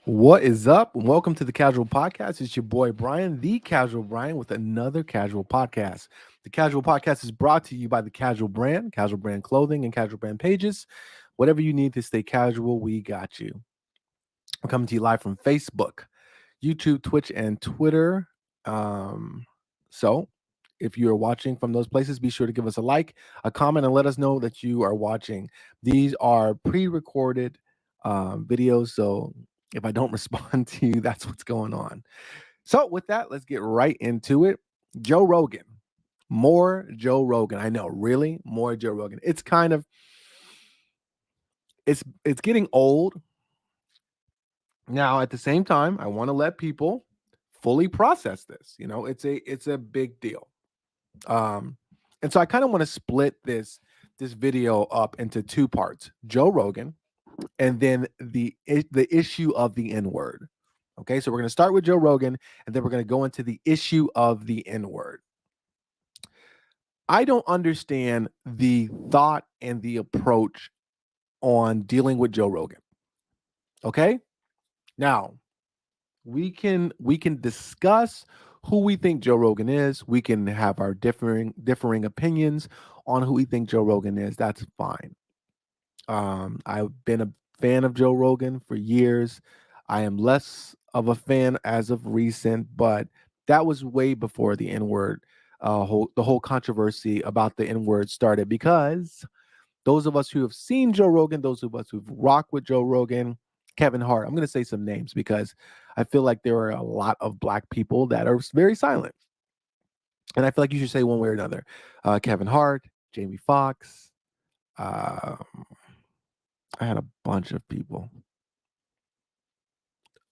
What is up? Welcome to the Casual Podcast. It's your boy Brian, the Casual Brian, with another Casual Podcast. The Casual Podcast is brought to you by the Casual Brand Clothing, and Casual Brand Pages. Whatever you need to stay casual, we got you. I'm coming to you live from Facebook, YouTube, Twitch, and Twitter. So, if you are watching from those places, be sure to give us a like, a comment, and let us know that you are watching. These are pre-recorded videos, so if I don't respond to you, that's what's going on. So, with that, let's get right into it. Joe Rogan, more Joe Rogan. I know, really, more Joe Rogan. It's kind of it's getting old. Now, at the same time, I want to let people fully process this. It's a big deal. Um, and so I kind of want to split this video up into two parts: Joe Rogan, and then the issue of the N word. Okay, so we're going to start with Joe Rogan, and then we're going to go into the issue of the N word. I don't understand the thought and the approach on dealing with Joe Rogan. Okay, now we can discuss who we think Joe Rogan is. We can have our differing opinions on who we think Joe Rogan is. That's fine. I've been a fan of Joe Rogan for years. I am less of a fan as of recent, but that was way before the N word, the whole controversy about the N word started. Because those of us who have seen Joe Rogan, those of us who've rocked with Joe Rogan, Kevin Hart. I'm going to say some names because I feel like there are a lot of black people that are very silent, and I feel like you should say one way or another. Kevin Hart, Jamie Foxx. Uh, I had a bunch of people.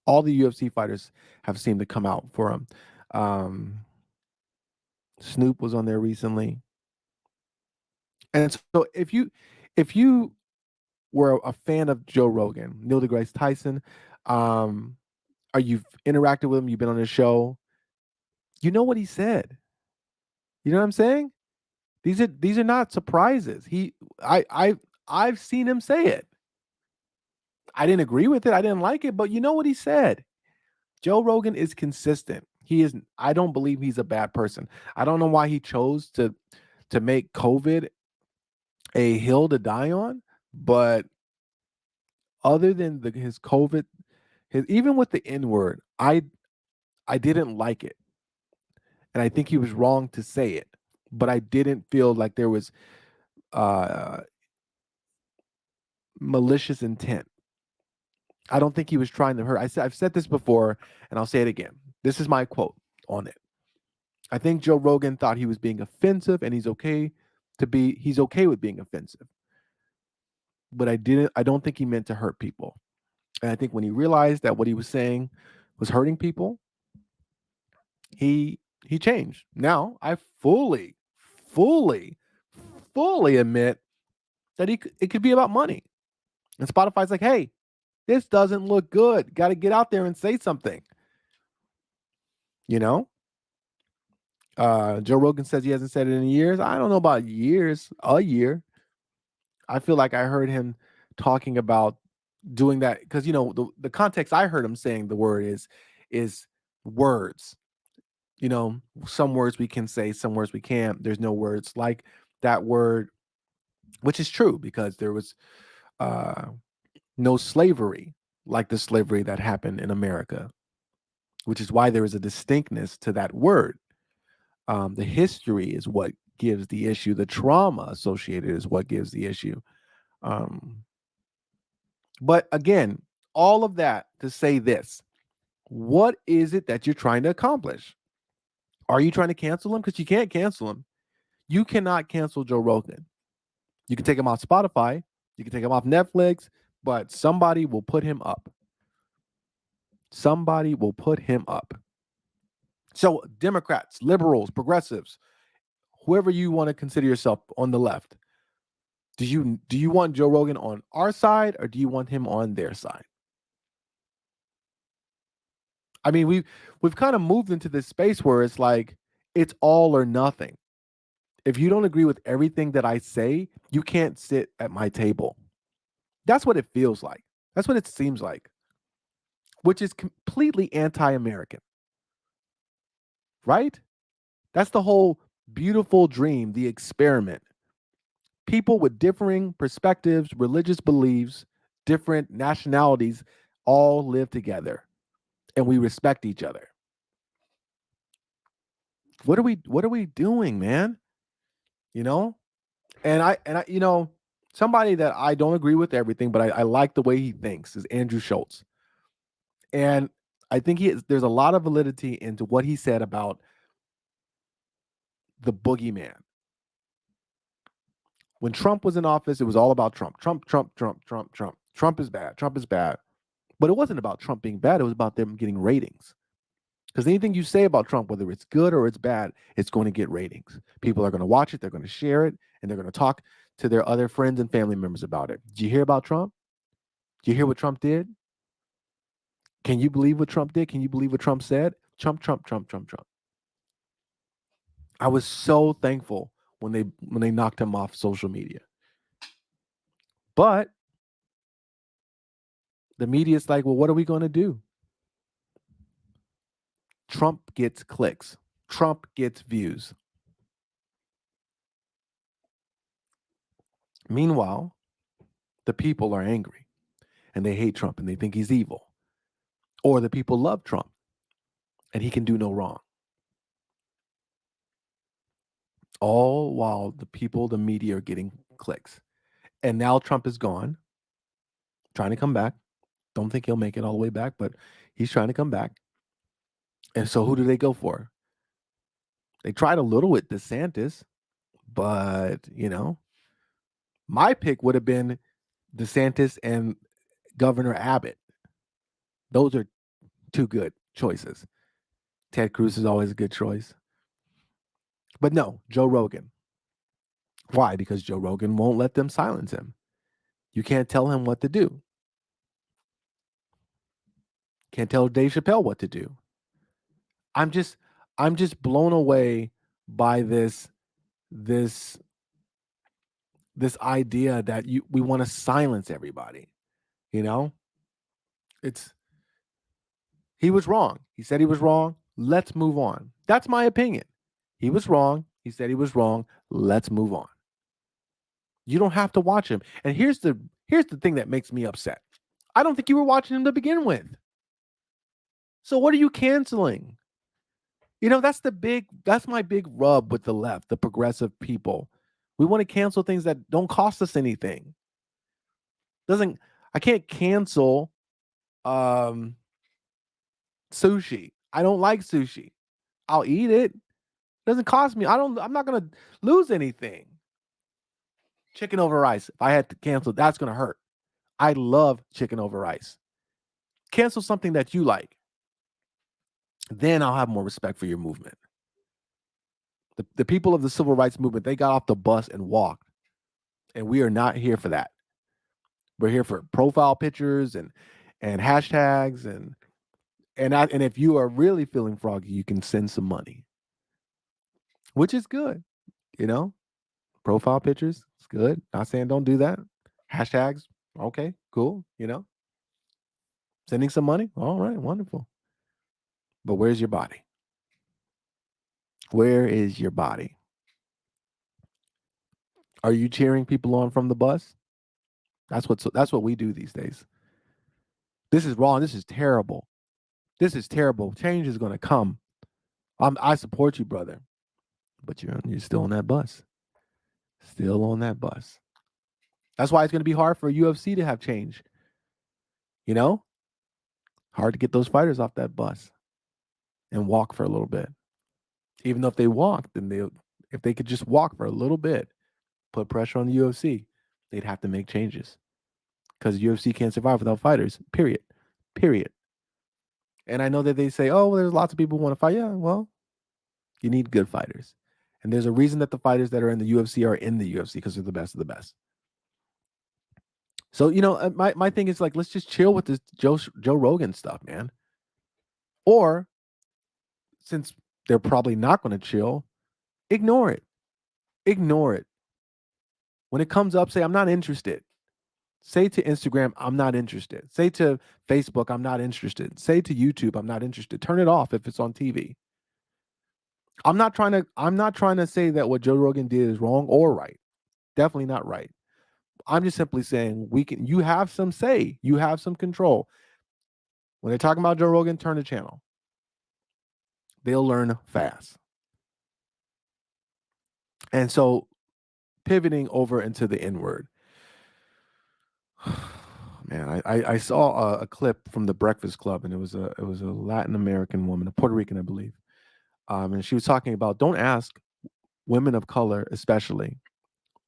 All the UFC fighters have seemed to come out for him. Snoop was on there recently, and so if you were a fan of Joe Rogan, Neil deGrasse Tyson, um, or you've interacted with him, you've been on his show, you know what he said. You know what I'm saying? These are not surprises. I've seen him say it. I didn't agree with it. I didn't like it, but you know what he said. Joe Rogan is consistent. He is. I don't believe he's a bad person. I don't know why he chose to make COVID a hill to die on, but other than his COVID, even with the N word, I didn't like it, and I think he was wrong to say it. But I didn't feel like there was uh, malicious intent. I don't think he was trying to hurt. I've said this before, and I'll say it again. This is my quote on it. I think Joe Rogan thought he was being offensive, and he's okay with being offensive. But I don't think he meant to hurt people. And I think when he realized that what he was saying was hurting people, he changed. Now I fully, fully admit that it could be about money. And Spotify's like, hey, this doesn't look good. Got to get out there and say something. You know, Joe Rogan says he hasn't said it in years. I don't know about years, a year. I feel like I heard him talking about doing that because the context I heard him saying the word is words. Some words we can say, some words we can't. There's no words like that word, which is true because there was uh, no slavery like the slavery that happened in America, which is why there is a distinctness to that word. The history is what gives the issue. The trauma associated is what gives the issue. Um, but again, all of that to say this: what is it that you're trying to accomplish? Are you trying to cancel him? Because you can't cancel him. You cannot cancel Joe Rogan. You can take him off Spotify. You can take him off Netflix, but somebody will put him up. Somebody will put him up. So Democrats, liberals, progressives, whoever you want to consider yourself on the left, do you want Joe Rogan on our side or do you want him on their side? I mean, we've kind of moved into this space where it's like it's all or nothing. If you don't agree with everything that I say, you can't sit at my table. That's what it feels like. That's what it seems like. which is completely anti-American, right? That's the whole beautiful dream, the experiment. People with differing perspectives, religious beliefs, different nationalities all live together and we respect each other. What are we doing, man? You know? And I somebody that I don't agree with everything, but I like the way he thinks is Andrew Schultz. And I think there's a lot of validity into what he said about the boogeyman. When Trump was in office, it was all about Trump. Trump, Trump, Trump, Trump, Trump. Trump is bad. Trump is bad. But it wasn't about Trump being bad. It was about them getting ratings. Because anything you say about Trump, whether it's good or it's bad, it's going to get ratings. People are going to watch it, they're going to share it, and they're going to talk to their other friends and family members about it. Did you hear about Trump? Did you hear what Trump did? Can you believe what Trump did? Can you believe what Trump said? Trump, Trump, Trump, Trump, Trump. I was so thankful when they knocked him off social media. But the media's like, well, what are we going to do? Trump gets clicks. Trump gets views. Meanwhile, the people are angry and they hate Trump and they think he's evil. Or the people love Trump and he can do no wrong. All while the people, the media are getting clicks. And now Trump is gone, trying to come back. Don't think he'll make it all the way back, but he's trying to come back. And so who do they go for? They tried a little with DeSantis, but, my pick would have been DeSantis and Governor Abbott. Those are two good choices. Ted Cruz is always a good choice. But no, Joe Rogan. Why? Because Joe Rogan won't let them silence him. You can't tell him what to do. Can't tell Dave Chappelle what to do. I'm just blown away by this this idea that we want to silence everybody. You know? It's He was wrong. He said he was wrong. Let's move on. That's my opinion. He was wrong. He said he was wrong. Let's move on. You don't have to watch him. And here's the thing that makes me upset. I don't think you were watching him to begin with. So what are you canceling? That's my big rub with the left, the progressive people. We want to cancel things that don't cost us anything. I can't cancel sushi. I don't like sushi. I'll eat it. It doesn't cost me. I'm not gonna lose anything. Chicken over rice. If I had to cancel, that's gonna hurt. I love chicken over rice. Cancel something that you like. Then I'll have more respect for your movement. The people of the civil rights movement, they got off the bus and walked. And we are not here for that. We're here for profile pictures and hashtags and if you are really feeling froggy, you can send some money. Which is good, Profile pictures, it's good. Not saying don't do that. Hashtags, okay, cool, Sending some money, all right, wonderful. But where's your body? Where is your body? Are you cheering people on from the bus? That's what we do these days. This is wrong. This is terrible. This is terrible. Change is going to come. I support you, brother, but you're still on that bus. Still on that bus. That's why it's going to be hard for UFC to have change. Hard to get those fighters off that bus and walk for a little bit. Even though if they walk, then if they could just walk for a little bit, put pressure on the UFC, they'd have to make changes. Because UFC can't survive without fighters, period. Period. And I know that they say, oh, well, there's lots of people who want to fight. Yeah, well, you need good fighters. And there's a reason that the fighters that are in the UFC are in the UFC because they're the best of the best. So, my thing is like, let's just chill with this Joe Rogan stuff, man. Or, since they're probably not going to chill, ignore it. Ignore it. When it comes up, say, I'm not interested. Say to Instagram, I'm not interested. Say to Facebook, I'm not interested. Say to YouTube, I'm not interested. Turn it off if it's on TV. I'm not trying to say that what Joe Rogan did is wrong or right. Definitely not right. I'm just simply saying you have some say, you have some control. When they're talking about Joe Rogan, turn the channel. They'll learn fast. And so pivoting over into the N word. Man, I saw a clip from the Breakfast Club, and it was a Latin American woman, a Puerto Rican, I believe, and she was talking about don't ask women of color, especially,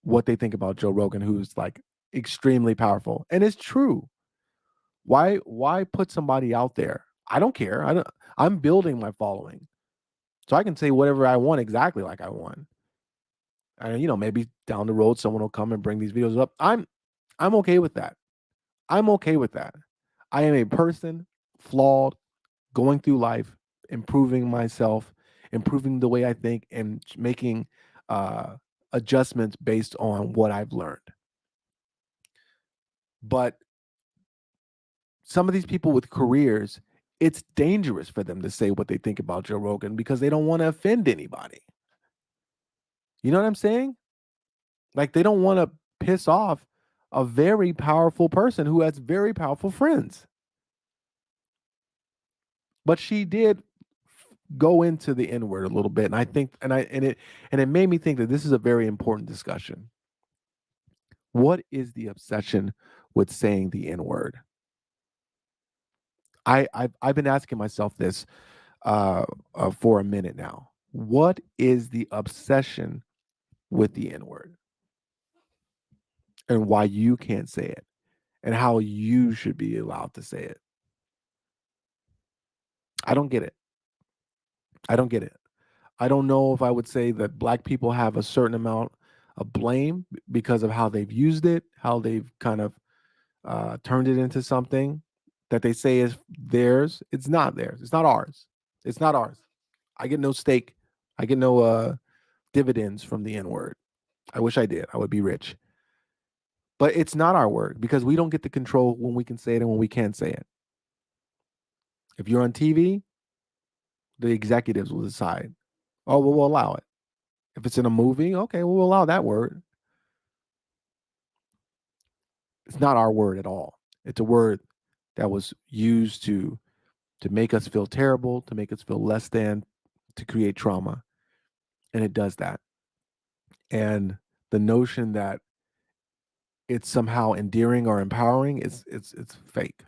what they think about Joe Rogan, who's like extremely powerful, and it's true. Why put somebody out there? I don't care. I don't. I'm building my following, so I can say whatever I want exactly like I want. And maybe down the road someone will come and bring these videos up. I'm okay with that. I'm okay with that. I am a person, flawed, going through life, improving myself, improving the way I think, and making uh, adjustments based on what I've learned. But some of these people with careers, it's dangerous for them to say what they think about Joe Rogan because they don't want to offend anybody. You know what I'm saying? Like they don't want to piss off a very powerful person who has very powerful friends. But she did go into the N word a little bit, and I think, and it made me think that this is a very important discussion. What is the obsession with saying the N word? I've been asking myself this for a minute now. What is the obsession with the N word, and why you can't say it, and how you should be allowed to say it? I don't get it. I don't get it. I don't know if I would say that black people have a certain amount of blame because of how they've used it, how they've kind of turned it into something that they say is theirs. It's not theirs. It's not ours. It's not ours. I get no stake. I get no dividends from the N word. I wish I did. I would be rich. But it's not our word because we don't get the control when we can say it and when we can't say it. If you're on TV, the executives will decide. Oh, well, we'll allow it. If it's in a movie, okay, we'll allow that word. It's not our word at all. It's a word that was used to make us feel terrible, to make us feel less than, to create trauma, and it does that. And the notion that it's somehow endearing or empowering is it's fake.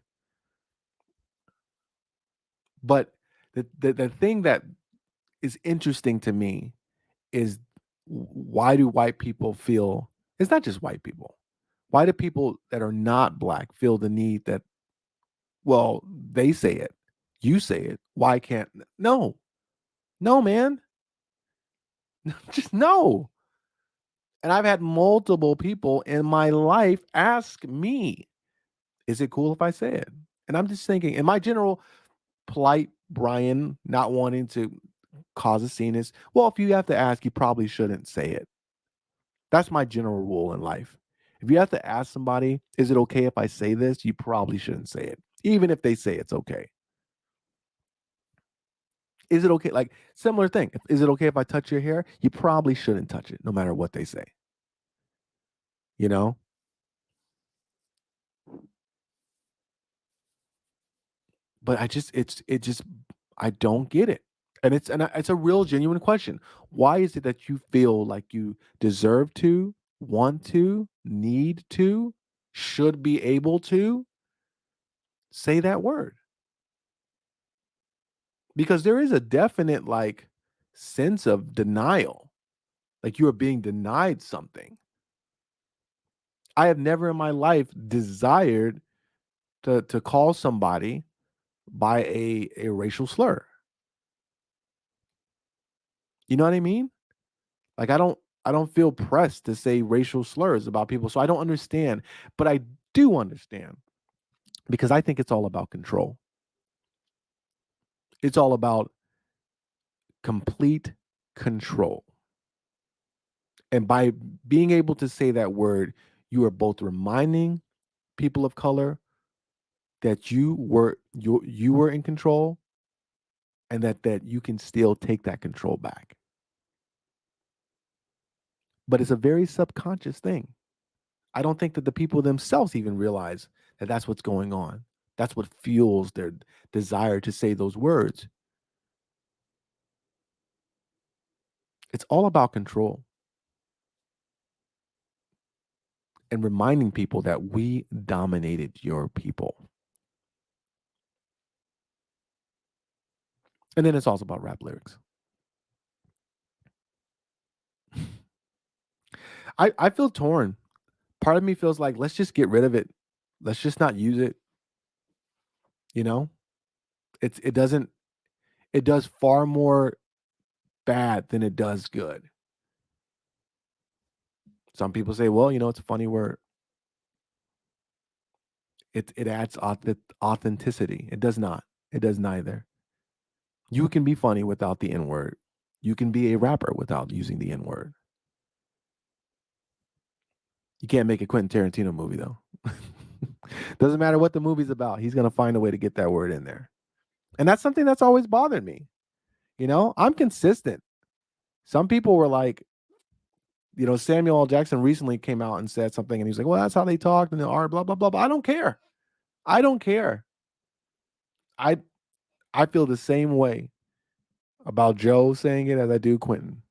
But the thing that is interesting to me is why do white people feel it's not just white people. Why do people that are not black feel the need that, well, they say it, you say it. Why can't no, no, man, just no. And I've had multiple people in my life ask me, is it cool if I say it? And I'm just thinking, in my general polite Brian, not wanting to cause a scene is, well, if you have to ask, you probably shouldn't say it. That's my general rule in life. If you have to ask somebody, is it okay if I say this? You probably shouldn't say it, even if they say it's okay. Is it okay? Like, similar thing. Is it okay if I touch your hair? You probably shouldn't touch it, no matter what they say. You know? But I don't get it. And it's a real genuine question. Why is it that you feel like you deserve to, want to, need to, should be able to say that word? Because there is a definite like sense of denial, like you are being denied something. I have never in my life desired to call somebody by a racial slur. You know what I mean? Like I don't feel pressed to say racial slurs about people. So I don't understand, but I do understand because I think it's all about control. It's all about complete control. And by being able to say that word, you are both reminding people of color that you were in control, and that you can still take that control back. But it's a very subconscious thing. I don't think that the people themselves even realize that that's what's going on. That's what fuels their desire to say those words. It's all about control and reminding people that we dominated your people. And then it's also about rap lyrics. I feel torn. Part of me feels like let's just get rid of it. Let's just not use it. You know, it doesn't it does far more bad than it does good. Some people say, well, it's a funny word. It adds authenticity. It does not. It does neither. You can be funny without the N word. You can be a rapper without using the N word. You can't make a Quentin Tarantino movie though. Doesn't matter what the movie's about. He's gonna find a way to get that word in there. And that's something that's always bothered me. I'm consistent. Some people were like, Samuel L. Jackson recently came out and said something, and he was like, "Well, that's how they talked, and they are blah blah blah." Blah. I don't care. I don't care. I I feel the same way about Joe saying it as I do Quentin.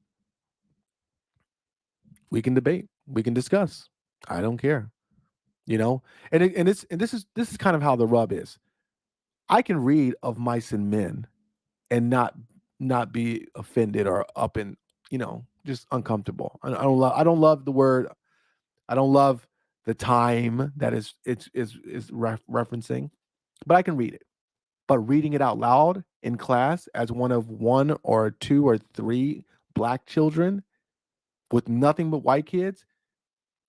We can debate. We can discuss. I don't care. You know, and this is kind of how the rub is. I can read of mice and men and not be offended or up in just uncomfortable. I don't love the word. I don't love the time that is referencing, but I can read it. But reading it out loud in class as one of one or two or three black children with nothing but white kids,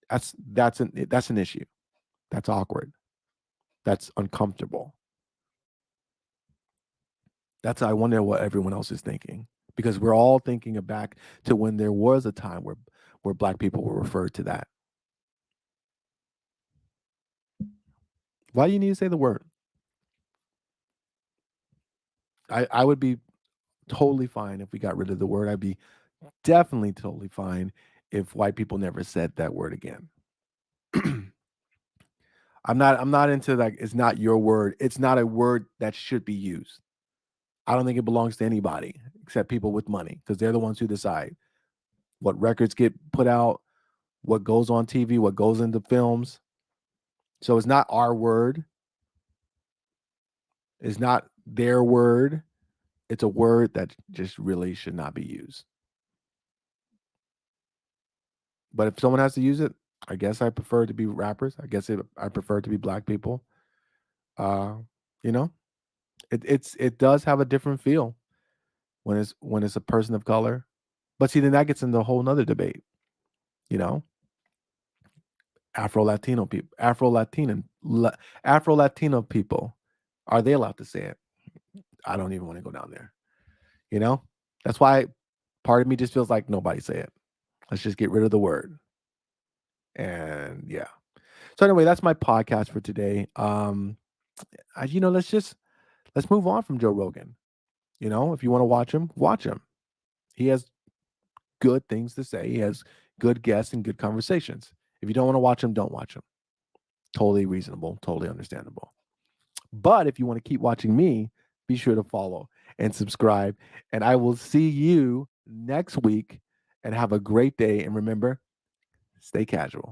that's an issue. That's awkward. That's uncomfortable. I wonder what everyone else is thinking, because we're all thinking back to when there was a time where black people were referred to that. Why do you need to say the word? I would be totally fine if we got rid of the word. I'd be definitely totally fine if white people never said that word again. I'm not into like it's not your word. It's not a word that should be used. I don't think it belongs to anybody except people with money, because they're the ones who decide what records get put out, what goes on TV, what goes into films. So it's not our word. It's not their word. It's a word that just really should not be used. But if someone has to use it, I guess I prefer to be rappers. I prefer to be black people. Uh, you know, it does have a different feel when it's a person of color. But see, then that gets into a whole nother debate. You know, Afro Latino people, Afro Latino people, are they allowed to say it? I don't even want to go down there. You know, that's why part of me just feels like nobody say it. Let's just get rid of the word. And yeah. So anyway, that's my podcast for today. Let's move on from Joe Rogan. If you want to watch him, watch him. He has good things to say. He has good guests and good conversations. If you don't want to watch him, don't watch him. Totally reasonable, totally understandable. But if you want to keep watching me, be sure to follow and subscribe. And I will see you next week, and have a great day. And remember, stay casual.